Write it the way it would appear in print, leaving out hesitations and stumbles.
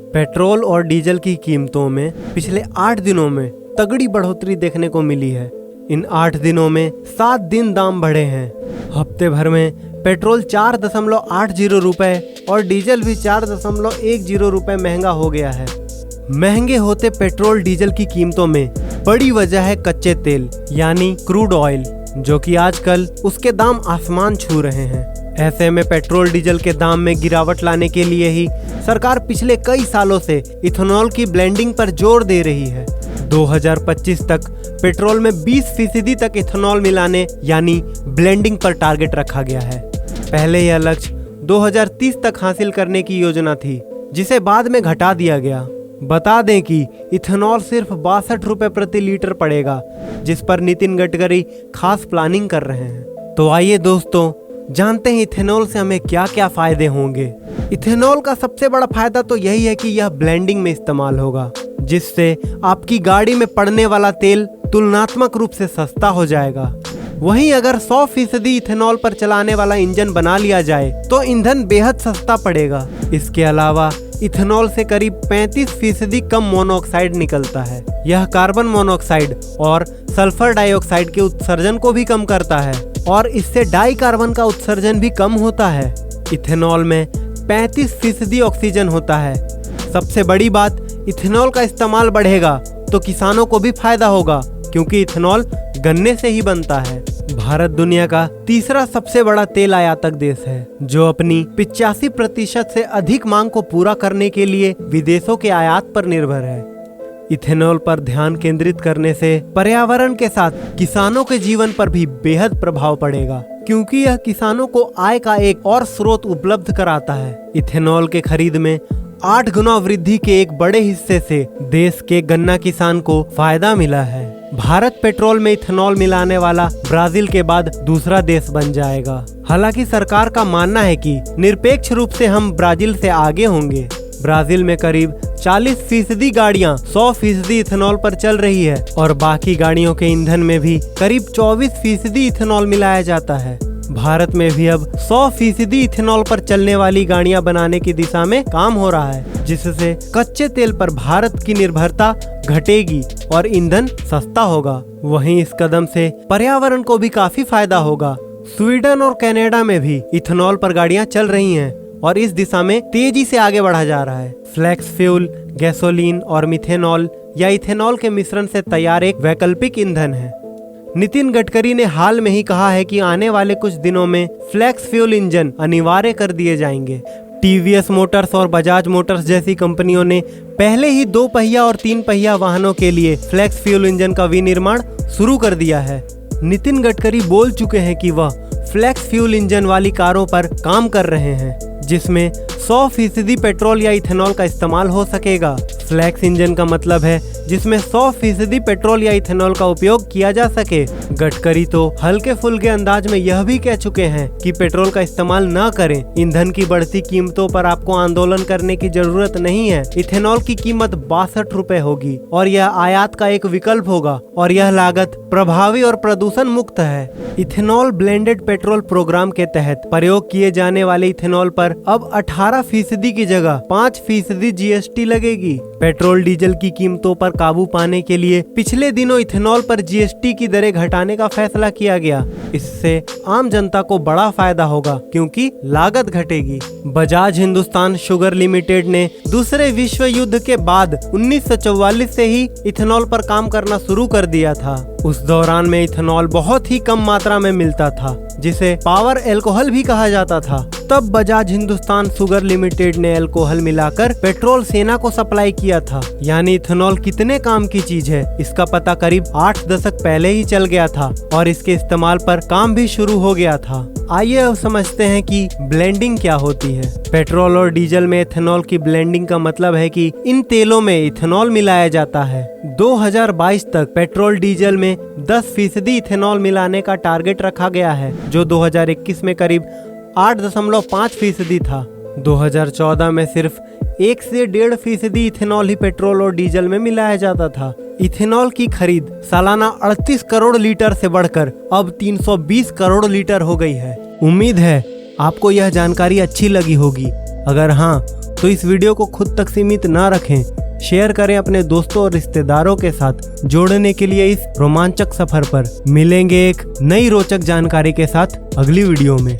Petrol और diesel की कीमतों में पिछले 8 दिनों में तगड़ी बढ़ोतरी देखने को मिली है। इन 8 दिनों में 7 दिन दाम बढ़े हैं। हफ्ते भर में पेट्रोल 4.80 रुपए और डीजल भी 4.10 रुपए महंगा हो गया है। महंगे होते पेट्रोल डीजल की कीमतों में बड़ी वजह है कच्चे तेल यानी क्रूड ऑयल, जो कि आजकल उसके दाम आसमान छू रहे हैं। ऐसे में पेट्रोल डीजल के दाम में गिरावट लाने के लिए ही सरकार पिछले कई सालों से इथेनॉल की ब्लेंडिंग पर जोर दे रही है। 2025 तक पेट्रोल में 20% तक इथेनॉल मिलाने यानी ब्लेंडिंग पर टारगेट रखा गया है। पहले यह लक्ष्य 2030 तक हासिल करने की योजना थी, जिसे बाद में घटा दिया गया। बता दें कि इथेनॉल सिर्फ 62 रुपए प्रति लीटर पड़ेगा, जिस पर नितिन गडकरी खास प्लानिंग कर रहे हैं। तो आइए दोस्तों, जानते हैं इथेनॉल से हमें क्या क्या फायदे होंगे। इथेनॉल का सबसे बड़ा फायदा तो यही है कि यह ब्लेंडिंग में इस्तेमाल होगा, जिससे आपकी गाड़ी में पड़ने वाला तेल तुलनात्मक रूप से सस्ता हो जाएगा। वहीं अगर 100% इथेनॉल पर चलाने वाला इंजन बना लिया जाए तो ईंधन बेहद सस्ता पड़ेगा। इसके अलावा इथेनॉल से करीब 35% कम मोनोऑक्साइड निकलता है। यह कार्बन मोनोऑक्साइड और सल्फर डाइऑक्साइड के उत्सर्जन को भी कम करता है और इससे डाई कार्बन का उत्सर्जन भी कम होता है। इथेनॉल में 35% ऑक्सीजन होता है। सबसे बड़ी बात, इथेनॉल का इस्तेमाल बढ़ेगा तो किसानों को भी फायदा होगा, क्योंकि इथेनॉल गन्ने से ही बनता है। भारत दुनिया का तीसरा सबसे बड़ा तेल आयातक देश है, जो अपनी 85% से अधिक मांग को पूरा करने के लिए विदेशों के आयात पर निर्भर है। इथेनॉल पर ध्यान केंद्रित करने से पर्यावरण के साथ किसानों के जीवन पर भी बेहद प्रभाव पड़ेगा, क्योंकि यह किसानों को आय का एक और स्रोत उपलब्ध कराता है। इथेनॉल के खरीद में 8 गुना वृद्धि के एक बड़े हिस्से से देश के गन्ना किसान को फायदा मिला है। भारत पेट्रोल में इथेनॉल मिलाने वाला ब्राजील के बाद दूसरा देश बन जाएगा। हालांकि सरकार का मानना है कि निरपेक्ष रूप से हम ब्राजील से आगे होंगे। ब्राजील में करीब 40% गाड़ियां 100% इथेनॉल पर चल रही है और बाकी गाड़ियों के ईंधन में भी करीब 24% इथेनॉल मिलाया जाता है। भारत में भी अब 100% इथेनॉल पर चलने वाली गाड़ियां बनाने की दिशा में काम हो रहा है, जिससे कच्चे तेल पर भारत की निर्भरता घटेगी और ईंधन सस्ता होगा। वहीं इस कदम से पर्यावरण को भी काफी फायदा होगा। स्वीडन और कनाडा में भी इथेनॉल पर गाड़ियां चल रही हैं और इस दिशा में तेजी से आगे बढ़ा जा रहा है। फ्लेक्स फ्यूल, गैसोलीन और मिथेनॉल या इथेनॉल के मिश्रण से तैयार एक वैकल्पिक ईंधन है। नितिन गडकरी ने हाल में ही कहा है कि आने वाले कुछ दिनों में फ्लेक्स फ्यूल इंजन अनिवार्य कर दिए जाएंगे। टीवीएस मोटर्स और बजाज मोटर्स जैसी कंपनियों ने पहले ही 2 पहिया और 3 पहिया वाहनों के लिए फ्लेक्स फ्यूल इंजन का विनिर्माण शुरू कर दिया है। नितिन गडकरी बोल चुके हैं कि वह फ्लेक्स फ्यूल इंजन वाली कारों पर काम कर रहे हैं, जिसमें 100% पेट्रोल या इथेनॉल का इस्तेमाल हो सकेगा। फ्लेक्स इंजन का मतलब है जिसमें 100% पेट्रोल या इथेनॉल का उपयोग किया जा सके। गडकरी तो हल्के फुल्के अंदाज में यह भी कह चुके हैं कि पेट्रोल का इस्तेमाल न करें। ईंधन की बढ़ती कीमतों पर आपको आंदोलन करने की जरूरत नहीं है। इथेनॉल की कीमत 62 रुपए होगी और यह आयात का एक विकल्प होगा और यह लागत प्रभावी और प्रदूषण मुक्त है। इथेनॉल ब्लेंडेड पेट्रोल प्रोग्राम के तहत प्रयोग किए जाने वाले इथेनॉल पर अब 18% की जगह 5% GST लगेगी। पेट्रोल डीजल की कीमतों पर काबू पाने के लिए पिछले दिनों इथेनॉल पर GST की दरें घटाने का फैसला किया गया। इससे आम जनता को बड़ा फायदा होगा, क्योंकि लागत घटेगी। बजाज हिंदुस्तान शुगर लिमिटेड ने दूसरे विश्व युद्ध के बाद 1944 से ही इथेनॉल पर काम करना शुरू कर दिया था। उस दौरान में इथेनॉल बहुत ही कम मात्रा में मिलता था, जिसे पावर एल्कोहल भी कहा जाता था। तब बजाज हिंदुस्तान शुगर लिमिटेड ने एल्कोहल मिलाकर पेट्रोल सेना को सप्लाई किया था। यानी इथेनॉल कितने काम की चीज है, इसका पता करीब 8 दशक पहले ही चल गया था और इसके इस्तेमाल पर काम भी शुरू हो गया था। आइए अब समझते हैं कि ब्लेंडिंग क्या होती है। पेट्रोल और डीजल में इथेनॉल की ब्लेंडिंग का मतलब है कि इन तेलों में इथेनॉल मिलाया जाता है। 2022 तक पेट्रोल डीजल में 10% इथेनॉल मिलाने का टारगेट रखा गया है, जो 2021 में करीब 8.5% था। 2014 में सिर्फ 1 से 1.5% इथेनॉल ही पेट्रोल और डीजल में मिलाया जाता था। इथेनॉल की खरीद सालाना 38 करोड़ लीटर से बढ़कर अब 320 करोड़ लीटर हो गई है। उम्मीद है आपको यह जानकारी अच्छी लगी होगी। अगर हाँ तो इस वीडियो को खुद तक सीमित ना रखें, शेयर करें अपने दोस्तों और रिश्तेदारों के साथ। जोड़ने के लिए इस रोमांचक सफर पर मिलेंगे एक नई रोचक जानकारी के साथ अगली वीडियो में।